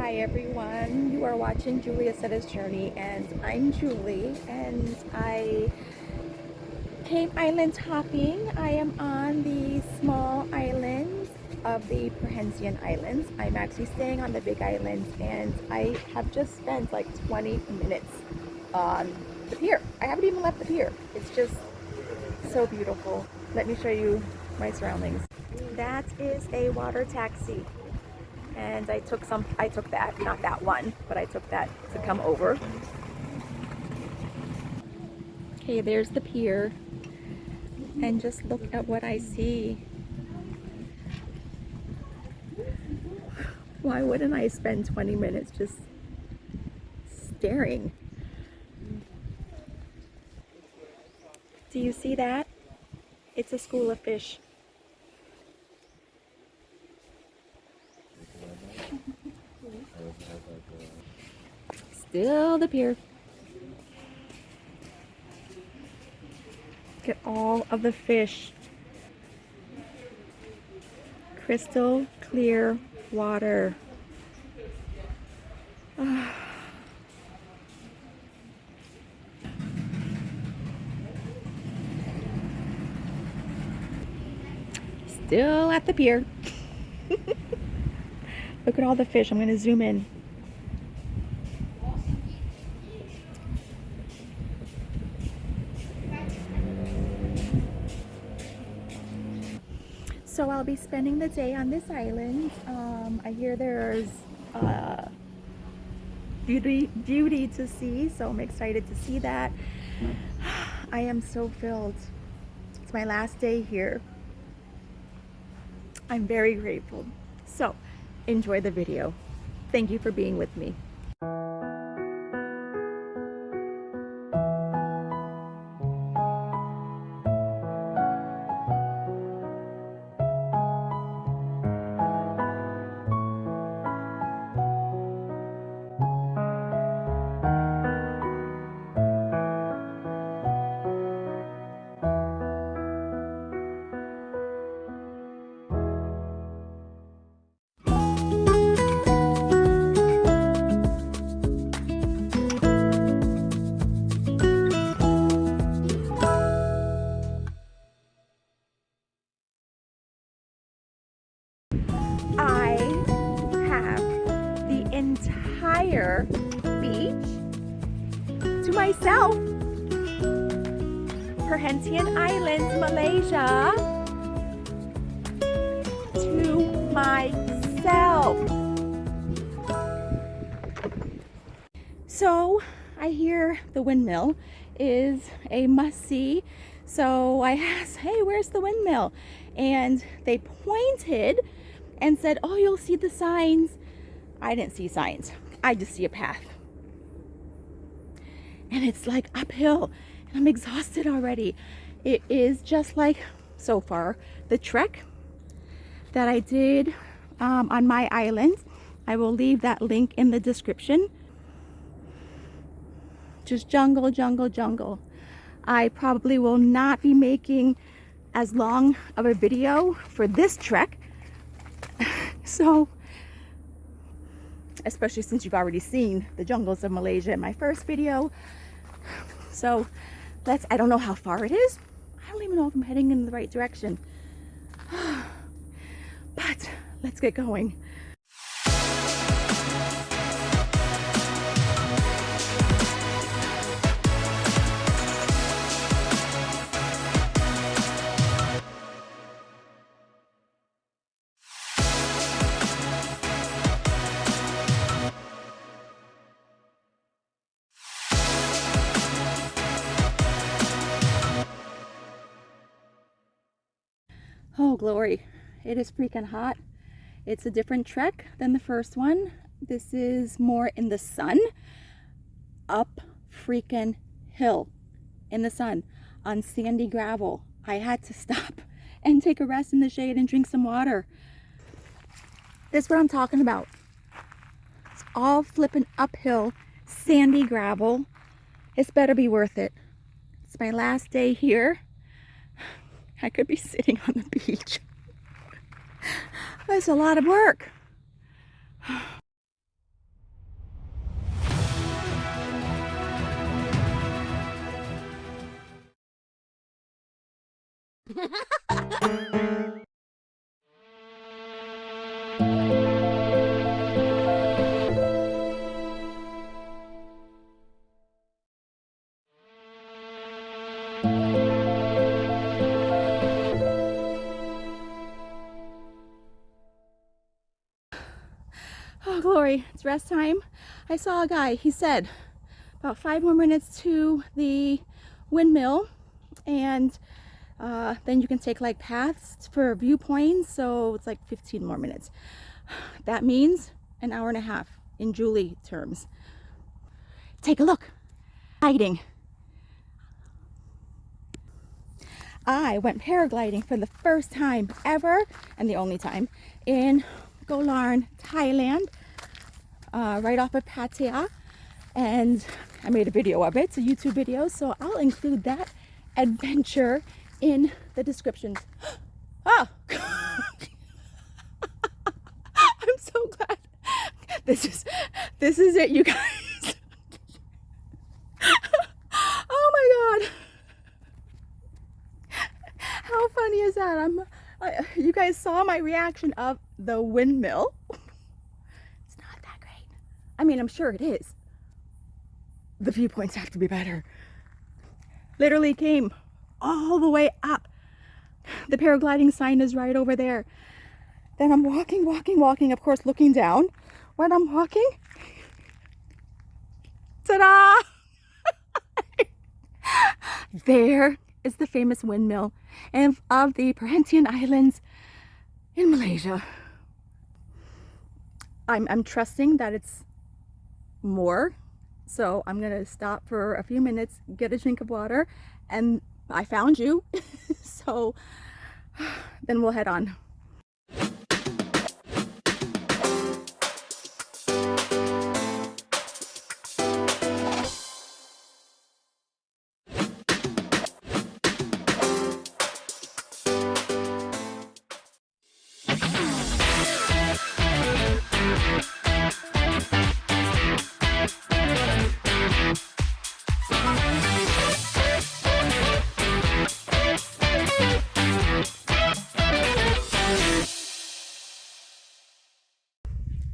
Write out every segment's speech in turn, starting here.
Hi everyone, you are watching Julie Accetta's Journey, and I'm Julie, and I came island hopping. I am on the small islands of the Perhentian Islands. I'm actually staying on the big islands, and I have just spent like 20 minutes on the pier. I haven't even left the pier. It's just so beautiful. Let me show you my surroundings. That is a water taxi. And I took that, not that one, but I took that to come over. Okay, there's the pier. And just look at what I see. Why wouldn't I spend 20 minutes just staring? Do you see that? It's a school of fish. Still the pier. Look at all of the fish. Crystal clear water. Still at the pier. Look at all the fish. I'm going to zoom in. So I'll be spending the day on this island. I hear there's beauty to see, so I'm excited to see that. I am so filled. It's my last day here. I'm very grateful. So enjoy the video. Thank you for being with me. I have the entire beach to myself. Perhentian Islands, Malaysia, to myself. So I hear the windmill is a must-see. So I asked, hey, where's the windmill? And they pointed and said, oh, you'll see the signs. I didn't see signs. I just see a path. And it's like uphill. And I'm exhausted already. It is just like, so far, the trek that I did on my island. I will leave that link in the description. Just jungle, jungle, jungle. I probably will not be making as long of a video for this trek. So, especially since you've already seen the jungles of Malaysia in my first video. So I don't know how far it is. I don't even know if I'm heading in the right direction. But let's get going. Oh, glory. It is freaking hot. It's a different trek than the first one. This is more in the sun. Up freaking hill in the sun on sandy gravel. I had to stop and take a rest in the shade and drink some water. This is what I'm talking about. It's all flipping uphill, sandy gravel. It's better be worth it. It's my last day here. I could be sitting on the beach. That's a lot of work. Oh, glory, it's rest time. I saw a guy, he said about 5 more minutes to the windmill, and then you can take like paths for viewpoints, so it's like 15 more minutes. That means an hour and a half in Julie terms. Take a look. Gliding. I went paragliding for the first time ever, and the only time, in Golarn, Thailand, right off of Pattaya, and I made a video of it. It's a YouTube video, so I'll include that adventure in the descriptions. Oh, I'm so glad. This is it, you guys. Oh my God. How funny is that? You guys saw my reaction of the windmill. It's not that great. I mean, I'm sure it is. The viewpoints have to be better. Literally came all the way up. The paragliding sign is right over there. Then I'm walking, of course, looking down. When I'm walking, ta-da! There is the famous windmill of the Perhentian Islands in Malaysia. I'm trusting that it's more, so I'm gonna stop for a few minutes, get a drink of water, and I found you. So then we'll head on.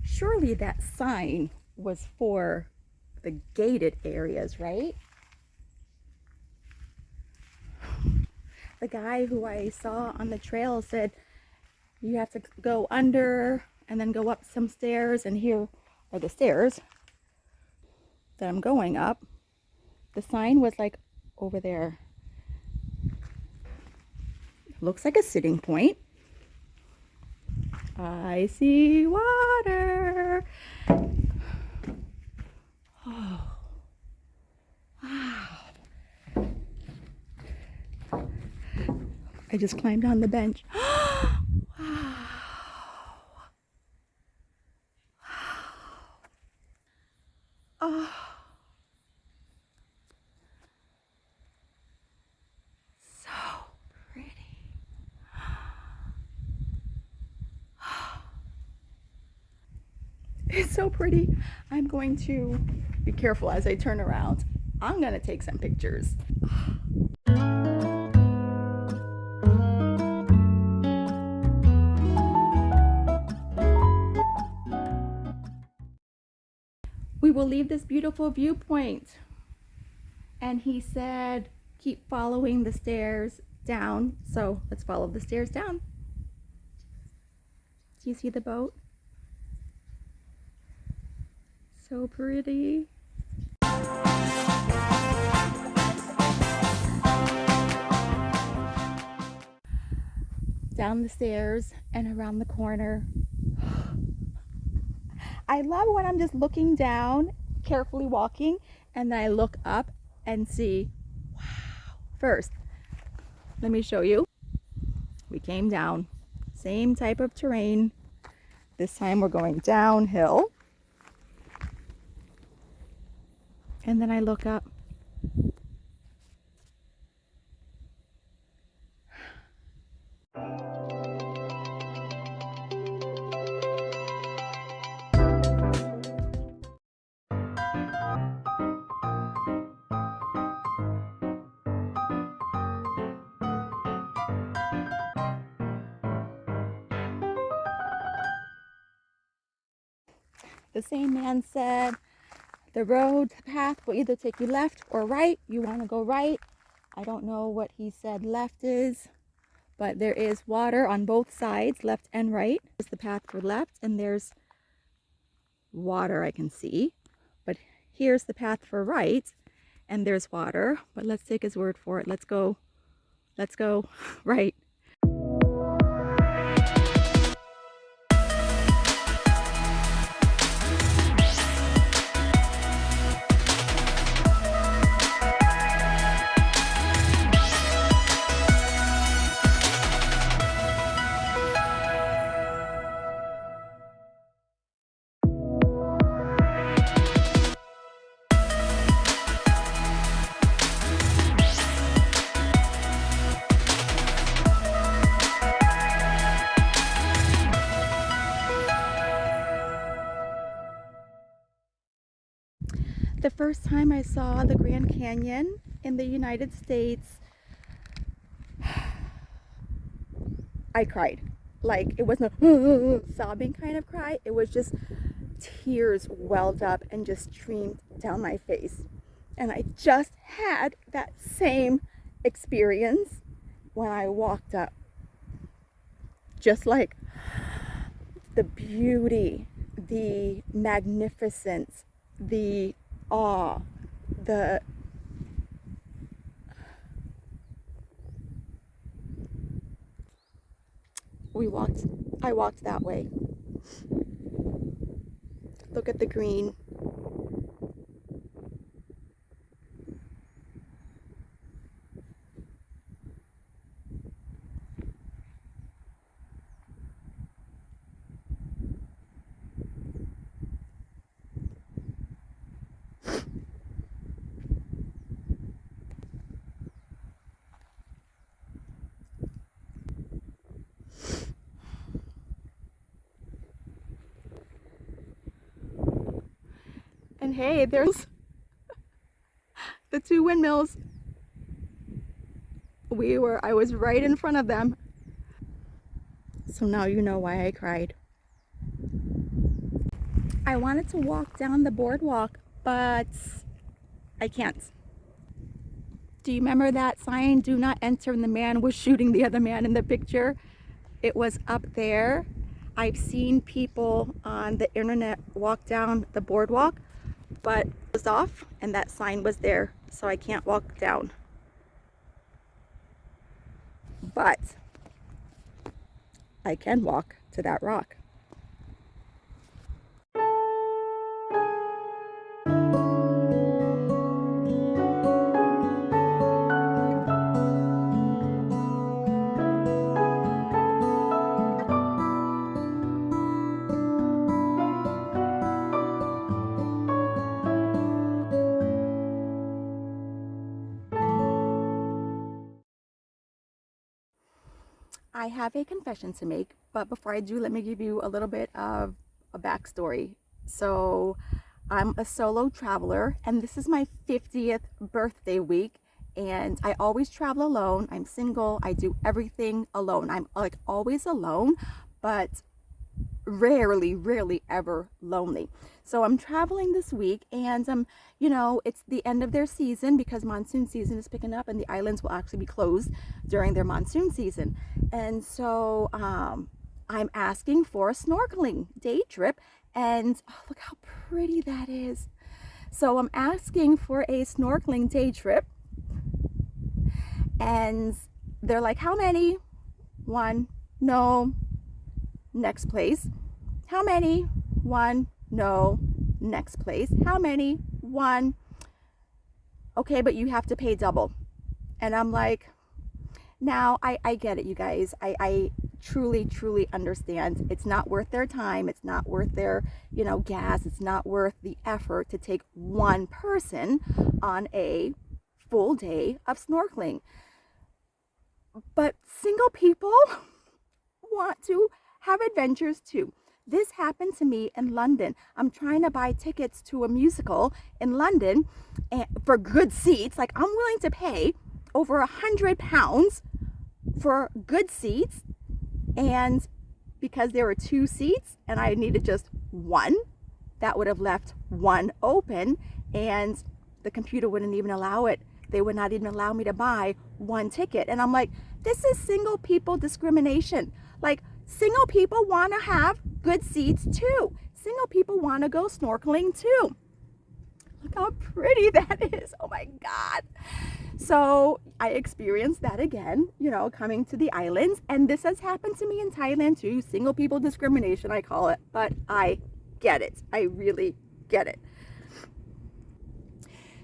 Surely that sign was for the gated areas, right? The guy who I saw on the trail said you have to go under and then go up some stairs, and here are the stairs that I'm going up. The sign was like over there. Looks like a sitting point. I see water. Oh, wow. I just climbed on the bench. Wow. Oh. So pretty. It's so pretty. I'm going to be careful as I turn around. I'm going to take some pictures. We will leave this beautiful viewpoint. And he said, keep following the stairs down. So let's follow the stairs down. Do you see the boat? So pretty. Down the stairs and around the corner. I love when I'm just looking down, carefully walking, and then I look up and see, wow. First, let me show you. We came down, same type of terrain. This time we're going downhill. And then I look up. The same man said, the road, the path will either take you left or right. You want to go right. I don't know what he said left is, but there is water on both sides, left and right. There's the path for left, and there's water I can see. But here's the path for right, and there's water. But let's take his word for it. Let's go right. The first time I saw the Grand Canyon in the United States, I cried. Like, it wasn't a sobbing kind of cry. It was just tears welled up and just streamed down my face. And I just had that same experience when I walked up. Just like the beauty, the magnificence, the awe, I walked that way. Look at the green. And hey, there's the two windmills. I was right in front of them. So now you know why I cried. I wanted to walk down the boardwalk, but I can't. Do you remember that sign, "Do not enter," and the man was shooting the other man in the picture? It was up there. I've seen people on the internet walk down the boardwalk, but it was off and that sign was there, so I can't walk down. But I can walk to that rock. I have a confession to make, but before I do, let me give you a little bit of a backstory. So I'm a solo traveler, and this is my 50th birthday week, and I always travel alone. I'm single. I do everything alone. I'm like always alone, but rarely ever lonely. So I'm traveling this week, and you know, it's the end of their season because monsoon season is picking up and the islands will actually be closed during their monsoon season. And so I'm asking for a snorkeling day trip, and oh, look how pretty that is. So I'm asking for a snorkeling day trip, and they're like, "How many?" One. No. Next place. How many? One. No. Next place. How many? One. Okay, but you have to pay double. And I'm like, now I get it, you guys. I truly understand. It's not worth their time. It's not worth their, you know, gas. It's not worth the effort to take one person on a full day of snorkeling. But single people want to have adventures too. This happened to me in London. I'm trying to buy tickets to a musical in London and for good seats. Like, I'm willing to pay over £100 for good seats, and because there were 2 seats and I needed just one, that would have left one open, and the computer wouldn't even allow it. They would not even allow me to buy one ticket. And I'm like, this is single people discrimination. Like, single people want to have good seats too. Single people want to go snorkeling too. Look how pretty that is. Oh my God. So I experienced that again, you know, coming to the islands. And this has happened to me in Thailand too. Single people discrimination, I call it. But I get it. I really get it.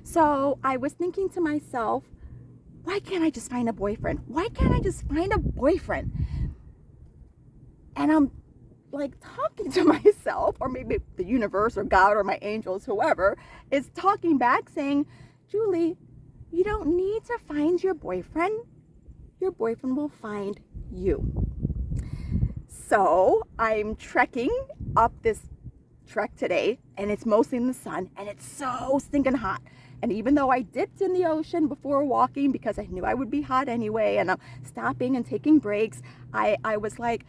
So I was thinking to myself, why can't I just find a boyfriend? Why can't I just find a boyfriend? And I'm like talking to myself, or maybe the universe or God or my angels, whoever, is talking back saying, Julie, you don't need to find your boyfriend. Your boyfriend will find you. So I'm trekking up this trek today, and it's mostly in the sun, and it's so stinking hot. And even though I dipped in the ocean before walking because I knew I would be hot anyway, and I'm stopping and taking breaks, I was like,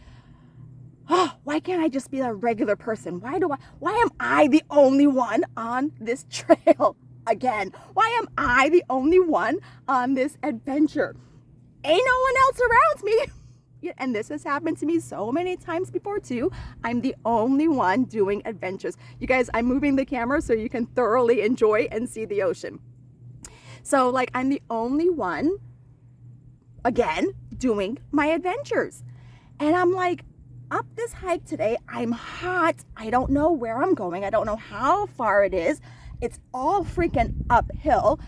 oh, why can't I just be a regular person? Why am I the only one on this trail again? Why am I the only one on this adventure? Ain't no one else around me. And this has happened to me so many times before too. I'm the only one doing adventures. You guys, I'm moving the camera so you can thoroughly enjoy and see the ocean. So like, I'm the only one, again, doing my adventures. And I'm like, up this hike today, I'm hot. I don't know where I'm going. I don't know how far it is. It's all freaking uphill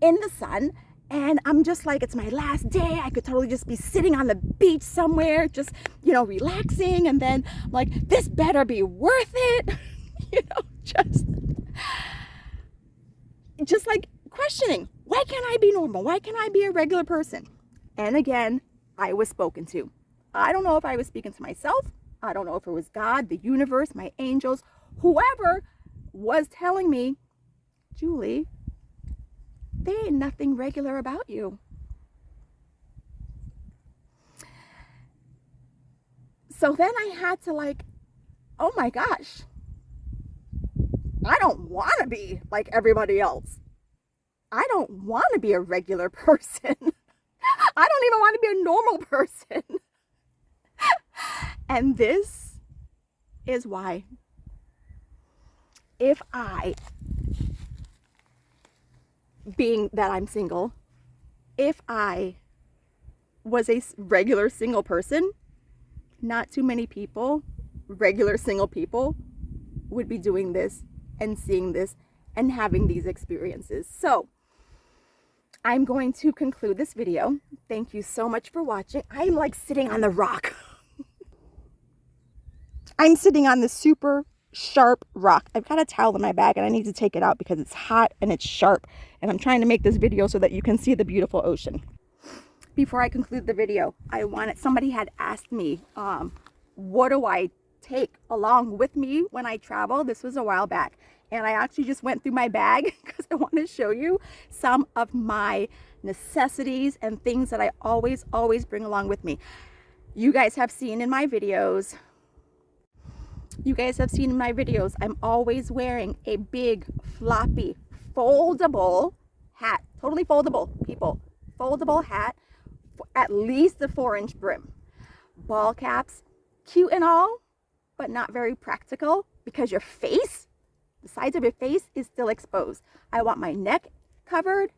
in the sun. And I'm just like, it's my last day. I could totally just be sitting on the beach somewhere, just, you know, relaxing. And then I'm like, this better be worth it. You know, just like questioning, why can't I be normal? Why can't I be a regular person? And again, I was spoken to. I don't know if I was speaking to myself. I don't know if it was God, the universe, my angels, whoever was telling me, Julie, there ain't nothing regular about you. So then I had to like, oh my gosh, I don't want to be like everybody else. I don't want to be a regular person. I don't even want to be a normal person. And this is why, if I, being that I'm single, if I was a regular single person, not too many people, regular single people, would be doing this and seeing this and having these experiences. So I'm going to conclude this video. Thank you so much for watching. I'm like sitting on the rock. I'm sitting on this super sharp rock. I've got a towel in my bag and I need to take it out because it's hot and it's sharp. And I'm trying to make this video so that you can see the beautiful ocean. Before I conclude the video, somebody had asked me, what do I take along with me when I travel? This was a while back. And I actually just went through my bag because I want to show you some of my necessities and things that I always bring along with me. You guys have seen in my videos, I'm always wearing a big, floppy, foldable hat. Totally foldable, people. Foldable hat, at least a 4-inch brim. Ball caps, cute and all, but not very practical because your face, the sides of your face is still exposed. I want my neck covered,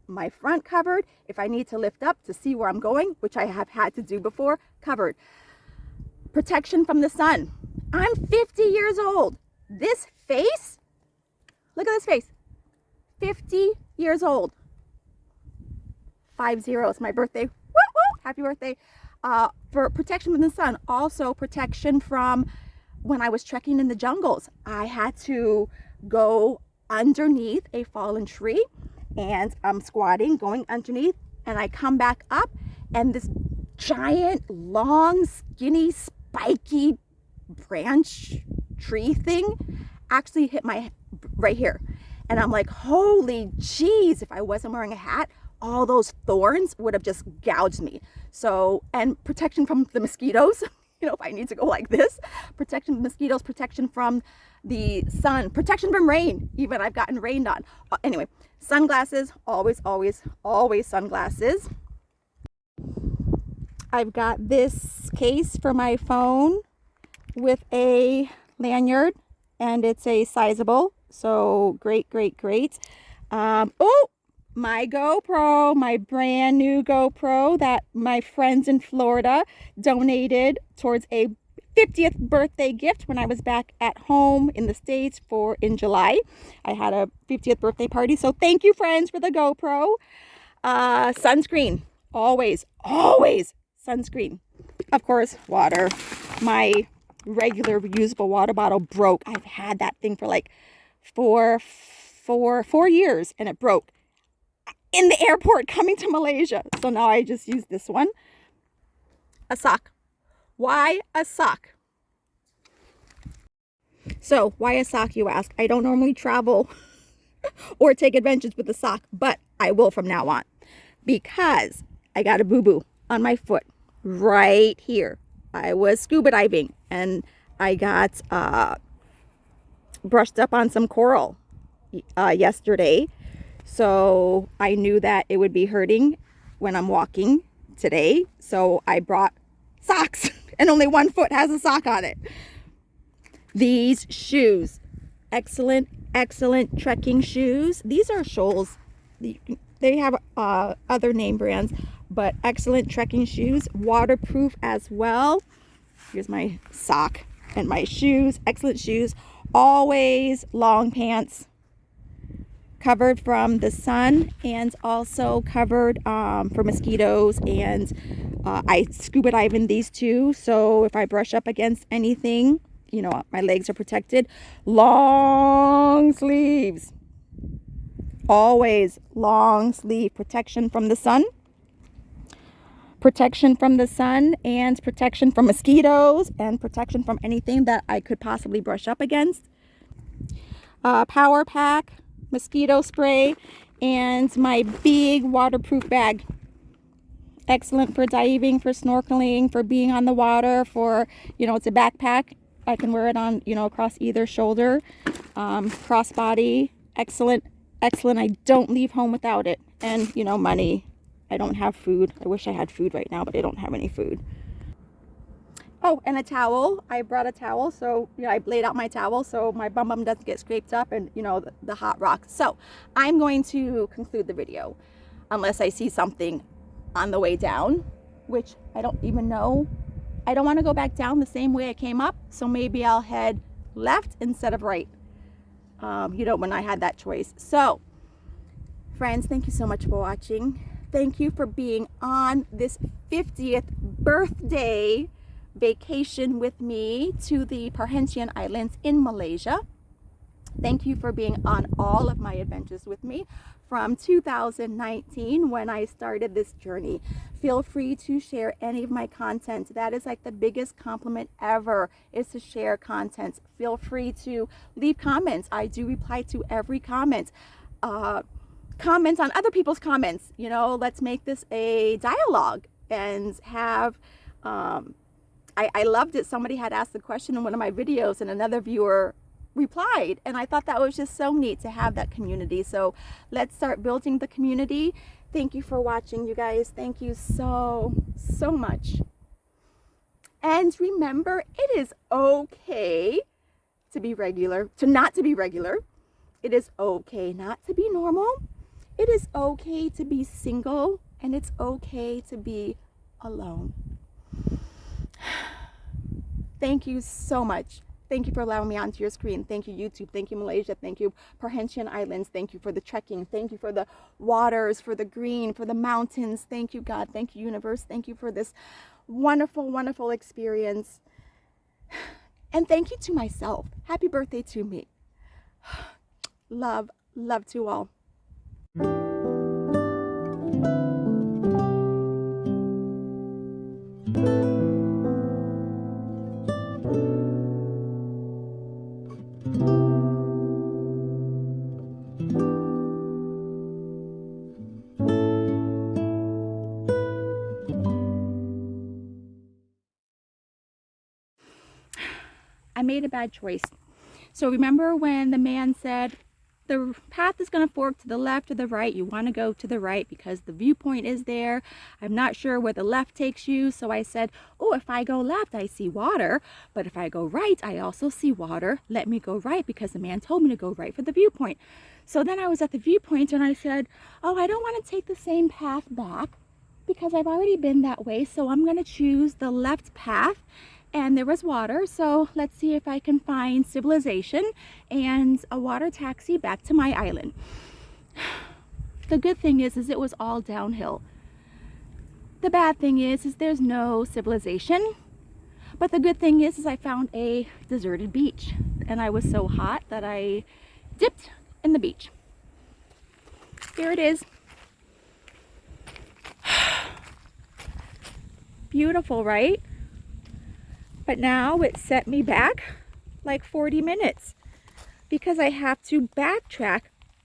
my front covered. If I need to lift up to see where I'm going, which I have had to do before, covered. Protection from the sun. I'm 50 years old. This face, look at this face. 50 years old. 50, it's my birthday. Woo woo, happy birthday. For protection from the sun. Also protection from when I was trekking in the jungles. I had to go underneath a fallen tree and I'm squatting, going underneath, and I come back up and this giant, long, skinny, spiky branch tree thing actually hit my right here. And I'm like, holy jeez, if I wasn't wearing a hat, all those thorns would have just gouged me. So, and protection from the mosquitoes. if I need to go like this. Protection from mosquitoes, protection from the sun, protection from rain. Even I've gotten rained on. Anyway, sunglasses, always, always, always sunglasses. I've got this case for my phone with a lanyard, and it's a sizable, so great, great, great. Oh, my GoPro, my brand new GoPro that my friends in Florida donated towards a 50th birthday gift when I was back at home in the States in July. I had a 50th birthday party, so thank you, friends, for the GoPro. Sunscreen, always, always sunscreen. Of course, water. My regular reusable water bottle broke. I've had that thing for like four years, and it broke in the airport coming to Malaysia. So now I just use this one. A sock. Why a sock? So why a sock, you ask? I don't normally travel or take adventures with a sock, but I will from now on, because I got a boo-boo on my foot right here. I was scuba diving and I got brushed up on some coral yesterday. So I knew that it would be hurting when I'm walking today. So I brought socks, and only one foot has a sock on it. These shoes, excellent, excellent trekking shoes. These are Shoals. They have other name brands, but excellent trekking shoes, waterproof as well. Here's my sock and my shoes, excellent shoes. Always long pants, covered from the sun and also covered for mosquitoes. And I scuba dive in these too, so if I brush up against anything, my legs are protected. Long sleeves, always long sleeve, protection from the sun. Protection from the sun and protection from mosquitoes and protection from anything that I could possibly brush up against. Power pack, mosquito spray, and my big waterproof bag. Excellent for diving, for snorkeling, for being on the water, for, it's a backpack. I can wear it on, across either shoulder. Crossbody, excellent, excellent. I don't leave home without it. And, money. I don't have food. I wish I had food right now, but I don't have any food. Oh, and a towel. I brought a towel, so I laid out my towel so my bum doesn't get scraped up and the hot rocks. So I'm going to conclude the video unless I see something on the way down, which I don't even know. I don't want to go back down the same way I came up, so maybe I'll head left instead of right. When I had that choice. So, friends, thank you so much for watching. Thank you for being on this 50th birthday vacation with me to the Perhentian Islands in Malaysia. Thank you for being on all of my adventures with me from 2019 when I started this journey. Feel free to share any of my content. That is like the biggest compliment ever, is to share content. Feel free to leave comments. I do reply to every comment. Comments on other people's comments. Let's make this a dialogue and have I loved it. Somebody had asked the question in one of my videos and another viewer replied, and I thought that was just so neat to have that community. So let's start building the community. Thank you for watching, you guys. Thank you so much. And remember, it is okay to be regular, to not to be regular. It is okay not to be normal. It is okay to be single, and it's okay to be alone. Thank you so much. Thank you for allowing me onto your screen. Thank you, YouTube. Thank you, Malaysia. Thank you, Perhentian Islands. Thank you for the trekking. Thank you for the waters, for the green, for the mountains. Thank you, God. Thank you, universe. Thank you for this wonderful, wonderful experience. And thank you to myself. Happy birthday to me. Love, love to all. made a bad choice. So remember when the man said, the path is going to fork to the left or the right. You want to go to the right because the viewpoint is there. I'm not sure where the left takes you. So I said, oh, if I go left, I see water. But if I go right, I also see water. Let me go right because the man told me to go right for the viewpoint. So then I was at the viewpoint and I said, oh, I don't want to take the same path back because I've already been that way. So I'm going to choose the left path. And there was water, so let's see if I can find civilization and a water taxi back to my island. The good thing is it was all downhill. The bad thing is there's no civilization. But the good thing is I found a deserted beach. And I was so hot that I dipped in the beach. Here it is. Beautiful, right? But now it set me back like 40 minutes because I have to backtrack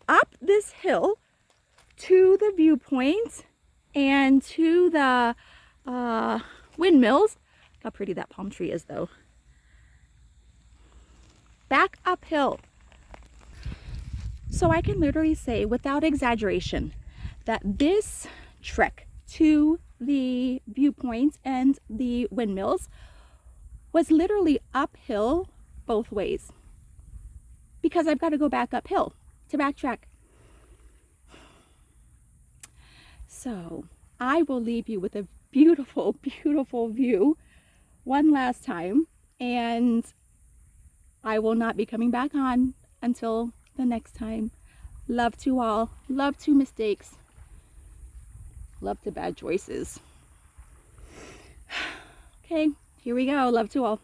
up this hill to the viewpoint and to the windmills. Look how pretty that palm tree is though. Back uphill. So I can literally say without exaggeration that this trek to the viewpoint and the windmills was literally uphill both ways because I've got to go back uphill to backtrack. So I will leave you with a beautiful, beautiful view one last time, and I will not be coming back on until the next time. Love to all, love to mistakes, love to bad choices. Okay. Here we go. Love to all.